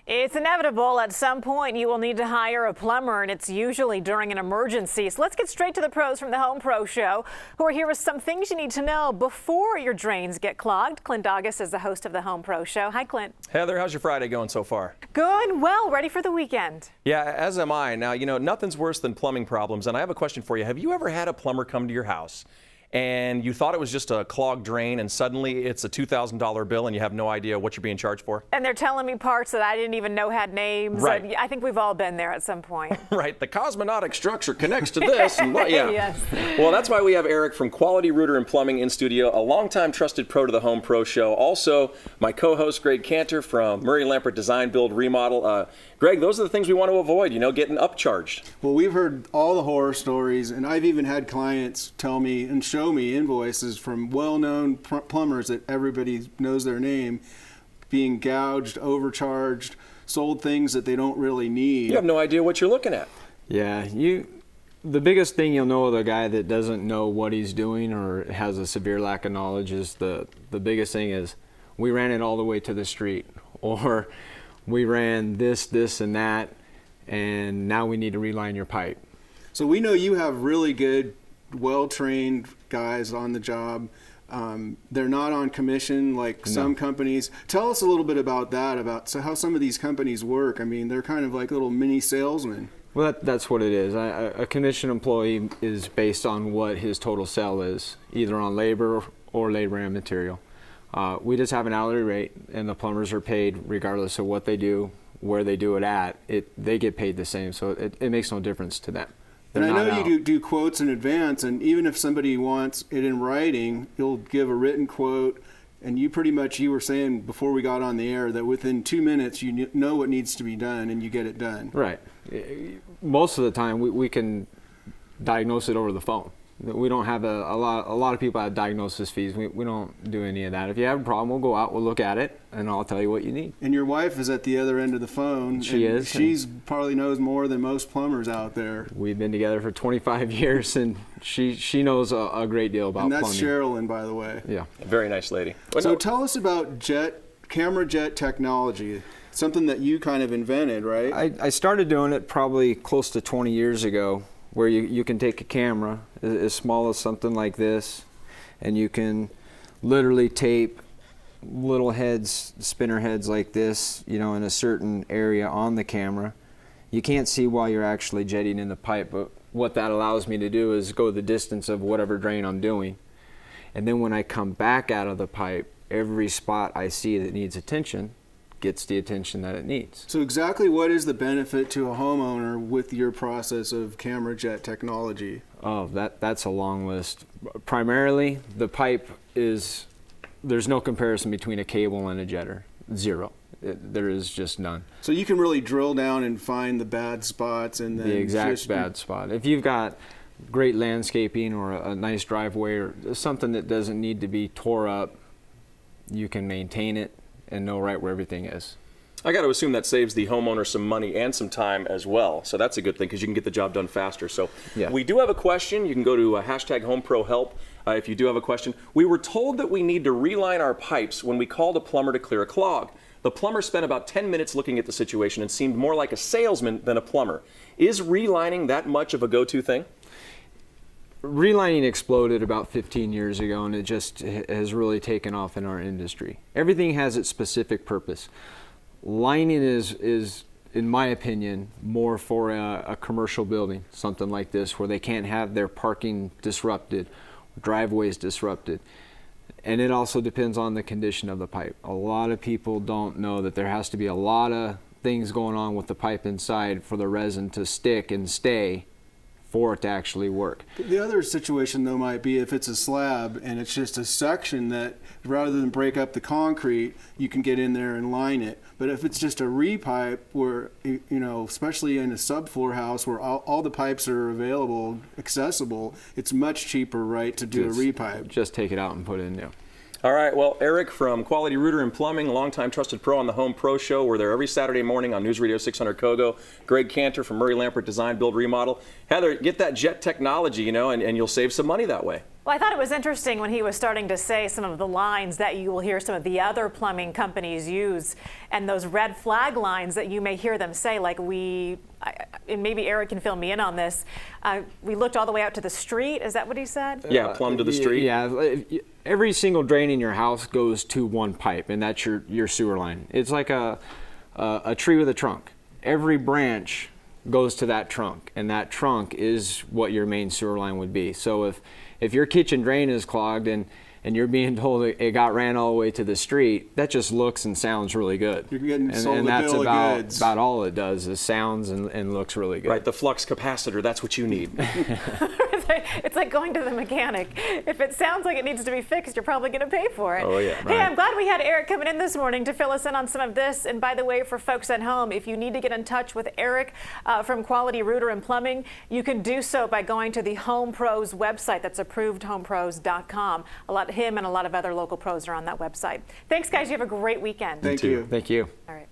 It's inevitable at some point you will need to hire a plumber, and it's usually during an emergency. So let's get straight to the pros from the Home Pro Show, who are here with some things you need to know before your drains get clogged. Clint August is the host of the Home Pro Show. Hi, Clint. Heather, how's your Friday going so far? Good. Well, ready for the weekend. Yeah, as am I. Now, you know, nothing's worse than plumbing problems, and I have a question for you. Have you ever had a plumber come to your house and you thought it was just a clogged drain, and suddenly it's a $2,000 bill and you have no idea what you're being charged for? And they're telling me parts that I didn't even know had names. Right. I think we've all been there at some point. Right. The cosmonaut structure connects to this. And yeah. Yes. Well, that's why we have Eric from Quality Rooter and Plumbing in studio, a longtime trusted pro to the Home Pro Show. Also, my co-host, Greg Cantor from Murray Lampert Design, Build, Remodel. Greg, those are the things we want to avoid, you know, getting upcharged. Well, we've heard all the horror stories, and I've even had clients tell me and show me invoices from well-known plumbers that everybody knows their name, being gouged, overcharged, sold things that they don't really need. You have no idea what you're looking at. Yeah, the biggest thing you'll know of a guy that doesn't know what he's doing or has a severe lack of knowledge is the biggest thing is we ran it all the way to the street, or we ran this, and that, and now we need to reline your pipe. So we know you have really good, well-trained guys on the job. They're not on commission like some companies. Tell us a little bit about that, about how some of these companies work. I mean, they're kind of like little mini salesmen. Well, that's what it is. A commission employee is based on what his total sale is, either on labor or labor and material. We just have an hourly rate, and the plumbers are paid regardless of what they do, where they do it at. They get paid the same, so it makes no difference to them. And I know you do quotes in advance, and even if somebody wants it in writing, you'll give a written quote, and you were saying before we got on the air that within 2 minutes you know what needs to be done and you get it done. Right. Most of the time we can diagnose it over the phone. We don't have a lot of people have diagnosis fees. We don't do any of that. If you have a problem, we'll go out, we'll look at it, and I'll tell you what you need. And your wife is at the other end of the phone. She is. She's probably knows more than most plumbers out there. We've been together for 25 years, and she knows a great deal about plumbing. And that's Sherilyn, by the way. Yeah. Very nice lady. So tell us about camera jet technology. Something that you kind of invented, right? I started doing it probably close to 20 years ago, where you can take a camera as small as something like this, and you can literally tape little heads, spinner heads like this, you know, in a certain area on the camera. You can't see while you're actually jetting in the pipe, but what that allows me to do is go the distance of whatever drain I'm doing. And then when I come back out of the pipe, every spot I see that needs attention gets the attention that it needs. So exactly what is the benefit to a homeowner with your process of camera jet technology? Oh, that's a long list. Primarily, the pipe there's no comparison between a cable and a jetter. Zero. There is just none. So you can really drill down and find the bad spots and then the exact bad spot. If you've got great landscaping or a nice driveway or something that doesn't need to be tore up, you can maintain it and know right where everything is. I got to assume that saves the homeowner some money and some time as well. So that's a good thing because you can get the job done faster. So yeah. We do have a question. You can go to hashtag HomeProHelp if you do have a question. We were told that we need to reline our pipes when we called a plumber to clear a clog. The plumber spent about 10 minutes looking at the situation and seemed more like a salesman than a plumber. Is relining that much of a go-to thing? Relining exploded about 15 years ago, and it just has really taken off in our industry. Everything has its specific purpose. Lining is, in my opinion, more for a commercial building, something like this, where they can't have their parking disrupted, driveways disrupted. And it also depends on the condition of the pipe. A lot of people don't know that there has to be a lot of things going on with the pipe inside for the resin to stick and stay for it to actually work. The other situation, though, might be if it's a slab and it's just a section that, rather than break up the concrete, you can get in there and line it. But if it's just a repipe, where, you know, especially in a subfloor house where all the pipes are available, accessible, it's much cheaper, right, to do a repipe. Just take it out and put it in there. All right, well, Eric from Quality Rooter and Plumbing, longtime trusted pro on the Home Pro Show. We're there every Saturday morning on News Radio 600 Kogo. Greg Cantor from Murray Lampert Design, Build, Remodel. Heather, get that jet technology, you know, and you'll save some money that way. Well, I thought it was interesting when he was starting to say some of the lines that you will hear some of the other plumbing companies use, and those red flag lines that you may hear them say, like and maybe Eric can fill me in on this. We looked all the way out to the street. Is that what he said? Yeah, plumb to the street. Yeah, every single drain in your house goes to one pipe, and that's your sewer line. It's like a tree with a trunk. Every branch goes to that trunk, and that trunk is what your main sewer line would be. So if your kitchen drain is clogged and you're being told it got ran all the way to the street, that just looks and sounds really good. You're getting sold and a that's bill of goods. about all it does is sounds and looks really good. Right, the flux capacitor, that's what you need. It's like going to the mechanic. If it sounds like it needs to be fixed, you're probably going to pay for it. Oh, yeah. Hey, I'm glad we had Eric coming in this morning to fill us in on some of this. And by the way, for folks at home, if you need to get in touch with Eric from Quality Rooter and Plumbing, you can do so by going to the Home Pros website. That's approvedhomepros.com. Him and a lot of other local pros are on that website. Thanks, guys. You have a great weekend. Thank you. Thank you. All right.